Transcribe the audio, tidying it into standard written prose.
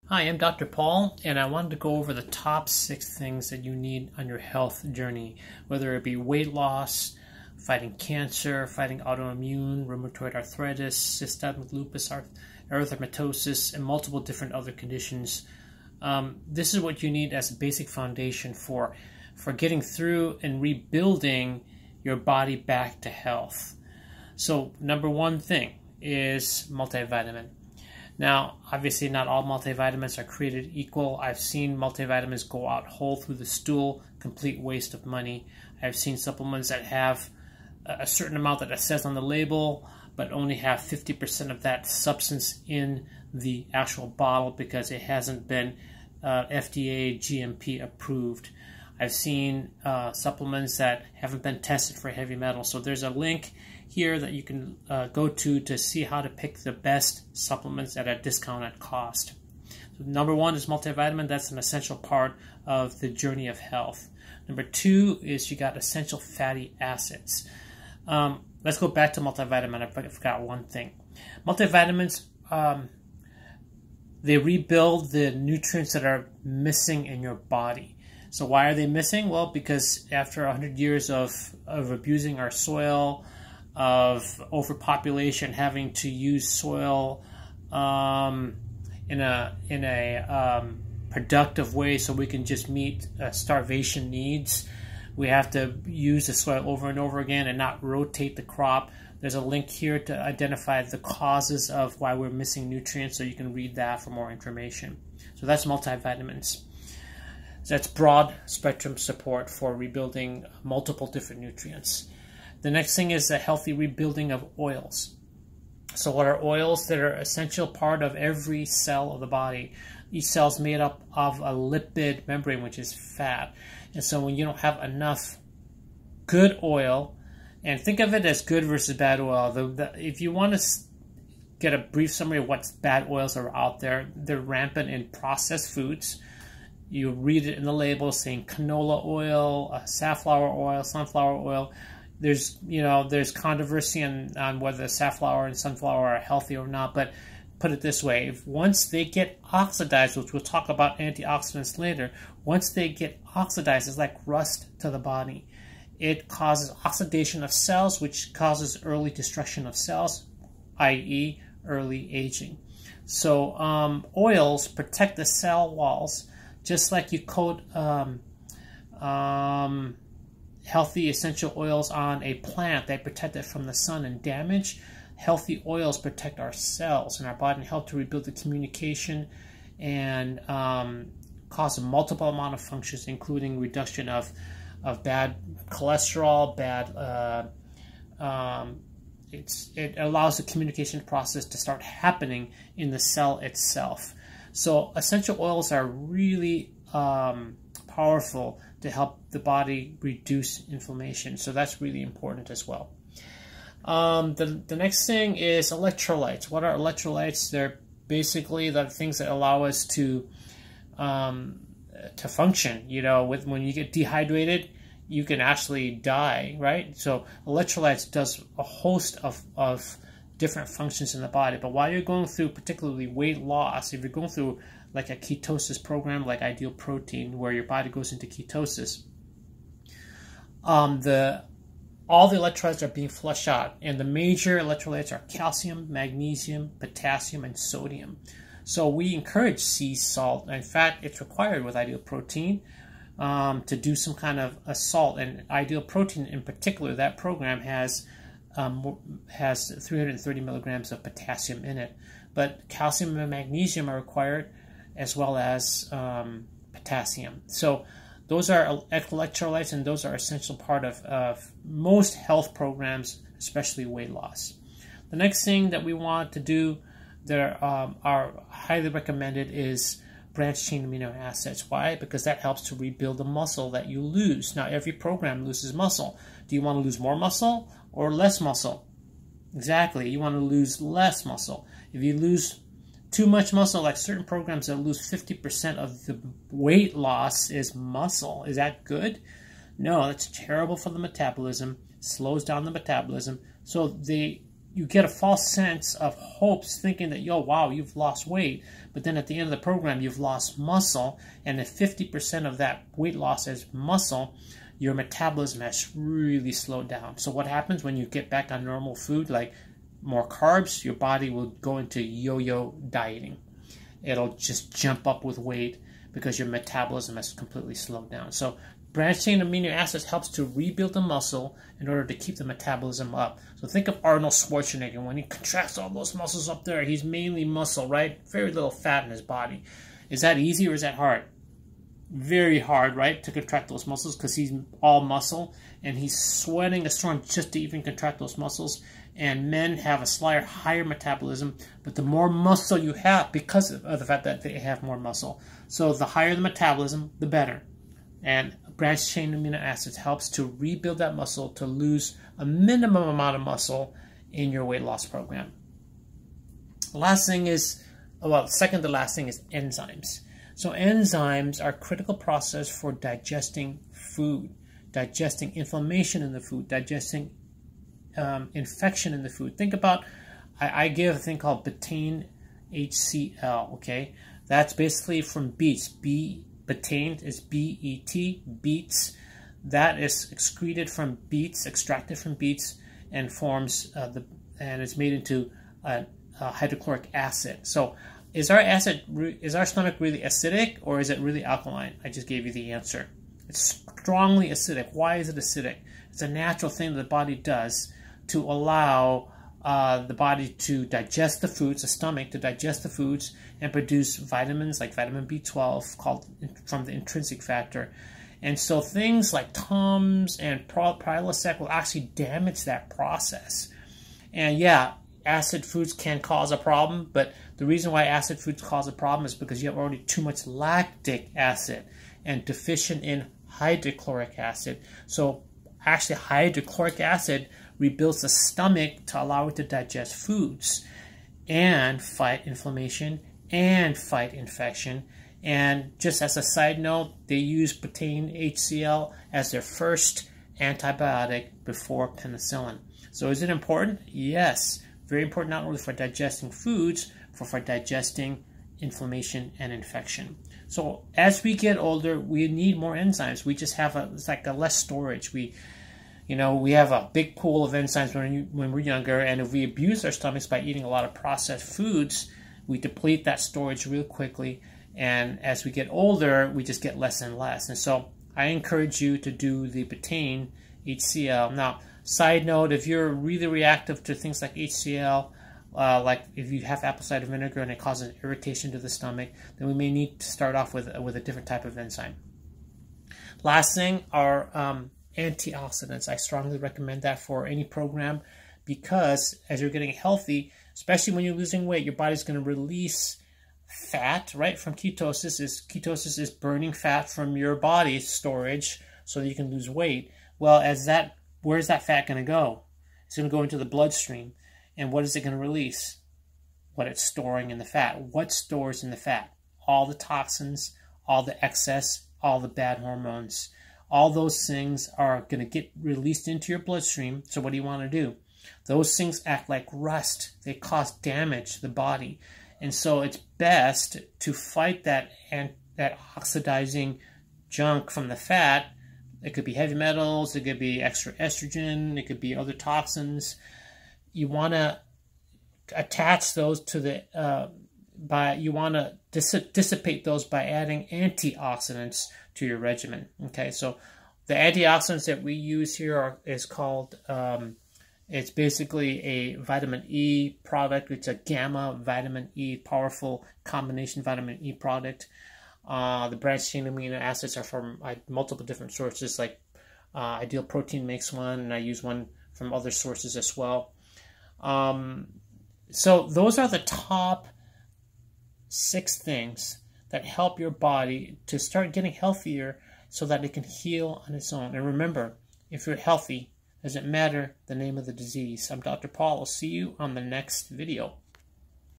Hi, I'm Dr. Paul, and I wanted to go over the top 6 things that you need on your health journey, whether it be weight loss, fighting cancer, fighting autoimmune, rheumatoid arthritis, systemic lupus, erythematosus, and multiple different other conditions. This is what you need as a basic foundation for getting through and rebuilding your body back to health. So, number one thing is multivitamin. Now, obviously not all multivitamins are created equal. I've seen multivitamins go out whole through the stool, complete waste of money. I've seen supplements that have a certain amount that it says on the label, but only have 50% of that substance in the actual bottle because it hasn't been FDA GMP approved. I've seen supplements that haven't been tested for heavy metals. So there's a link here that you can go to see how to pick the best supplements at a discounted cost. So number one is multivitamin. That's an essential part of the journey of health. Number two is you got essential fatty acids. Let's go back to multivitamin. I forgot one thing. Multivitamins, they rebuild the nutrients that are missing in your body. So why are they missing? Well, because after 100 years of abusing our soil, of overpopulation, having to use soil in a productive way so we can just meet starvation needs. We have to use the soil over and over again and not rotate the crop. There's a link here to identify the causes of why we're missing nutrients, so you can read that for more information. So that's multivitamins. That's broad spectrum support for rebuilding multiple different nutrients. The next thing is a healthy rebuilding of oils. So what are oils? That are an essential part of every cell of the body. Each cell is made up of a lipid membrane, which is fat. And so when you don't have enough good oil, and think of it as good versus bad oil. If you want to get a brief summary of what bad oils are out there, they're rampant in processed foods. You read it in the label saying canola oil, safflower oil, sunflower oil. There's controversy on whether safflower and sunflower are healthy or not, but put it this way, once they get oxidized, which we'll talk about antioxidants later, once they get oxidized, it's like rust to the body. It causes oxidation of cells, which causes early destruction of cells, i.e. early aging. So oils protect the cell walls, just like you coat healthy essential oils on a plant. They protect it from the sun and damage. Healthy oils protect our cells and our body and help to rebuild the communication and cause a multiple amount of functions, including reduction of bad cholesterol, it allows the communication process to start happening in the cell itself. So essential oils are really powerful to help the body reduce inflammation. So that's really important as well. The next thing is electrolytes. What are electrolytes? They're basically the things that allow us to function. When you get dehydrated, you can actually die, right? So electrolytes does a host of different functions in the body. But while you're going through particularly weight loss, if you're going through like a ketosis program like Ideal Protein, where your body goes into ketosis, all the electrolytes are being flushed out, and the major electrolytes are calcium, magnesium, potassium, and sodium. So we encourage sea salt. In fact, it's required with Ideal Protein to do some kind of a salt. And Ideal Protein in particular, that program has 330 milligrams of potassium in it. But calcium and magnesium are required, as well as potassium. So those are electrolytes, and those are essential part of most health programs, especially weight loss. The next thing that we want to do that are highly recommended is branched chain amino acids. Why? Because that helps to rebuild the muscle that you lose. Now, every program loses muscle. Do you want to lose more muscle or less muscle? Exactly. You want to lose less muscle. If you lose too much muscle, like certain programs that lose 50% of the weight loss is muscle. Is that good? No, that's terrible for the metabolism. Slows down the metabolism. So you get a false sense of hopes thinking that, yo, wow, you've lost weight. But then at the end of the program, you've lost muscle. And if 50% of that weight loss is muscle, your metabolism has really slowed down. So what happens when you get back on normal food, like more carbs, your body will go into yo-yo dieting. It'll just jump up with weight because your metabolism has completely slowed down. So branched chain amino acids helps to rebuild the muscle in order to keep the metabolism up. So think of Arnold Schwarzenegger. When he contracts all those muscles up there, he's mainly muscle, right? Very little fat in his body. Is that easy or is that hard? Very hard, right, to contract those muscles because he's all muscle and he's sweating a storm just to even contract those muscles. And men have a slightly higher metabolism, but the more muscle you have because of the fact that they have more muscle. So the higher the metabolism, the better. And branched chain amino acids helps to rebuild that muscle to lose a minimum amount of muscle in your weight loss program. Last thing is, well, second to last thing is enzymes. So enzymes are a critical process for digesting food, digesting inflammation in the food, digesting infection in the food. Think about, I give a thing called betaine HCl, okay? That's basically from beets. Betaine is B-E-T, beets. That is excreted from beets, extracted from beets, and forms and is made into hydrochloric acid. So is our stomach really acidic or is it really alkaline? I just gave you the answer. It's strongly acidic. Why is it acidic? It's a natural thing that the body does to allow the body to digest the foods, the stomach to digest the foods and produce vitamins like vitamin B12 called from the intrinsic factor. And so things like Tums and Prilosec will actually damage that process. And yeah, acid foods can cause a problem, but the reason why acid foods cause a problem is because you have already too much lactic acid and deficient in hydrochloric acid. So actually hydrochloric acid rebuilds the stomach to allow it to digest foods and fight inflammation and fight infection. And just as a side note, they use betaine HCl as their first antibiotic before penicillin. So is it important? Yes. Very important not only for digesting foods, but for digesting inflammation and infection. So as we get older, we need more enzymes. We just have it's like a less storage. We have a big pool of enzymes when we're younger, and if we abuse our stomachs by eating a lot of processed foods, we deplete that storage real quickly. And as we get older, we just get less and less. And so I encourage you to do the betaine HCl. Now, side note, if you're really reactive to things like HCl, like if you have apple cider vinegar and it causes irritation to the stomach, then we may need to start off with a different type of enzyme. Last thing are antioxidants. I strongly recommend that for any program because as you're getting healthy, especially when you're losing weight, your body's going to release fat, right, from ketosis. Ketosis is burning fat from your body storage so that you can lose weight. Well, where's that fat going to go? It's going to go into the bloodstream. And what is it going to release? What it's storing in the fat. What stores in the fat? All the toxins, all the excess, all the bad hormones. All those things are going to get released into your bloodstream. So what do you want to do? Those things act like rust. They cause damage to the body. And so it's best to fight that oxidizing junk from the fat. It could be heavy metals, it could be extra estrogen, it could be other toxins. You want to attach those to the, you want to dissipate those by adding antioxidants to your regimen. Okay, so the antioxidants that we use here is called, it's basically a vitamin E product. It's a gamma vitamin E, powerful combination vitamin E product. The branched chain amino acids are from multiple different sources, like Ideal Protein makes one, and I use one from other sources as well. So those are the top 6 things that help your body to start getting healthier so that it can heal on its own. And remember, if you're healthy, doesn't matter the name of the disease. I'm Dr. Paul. I'll see you on the next video.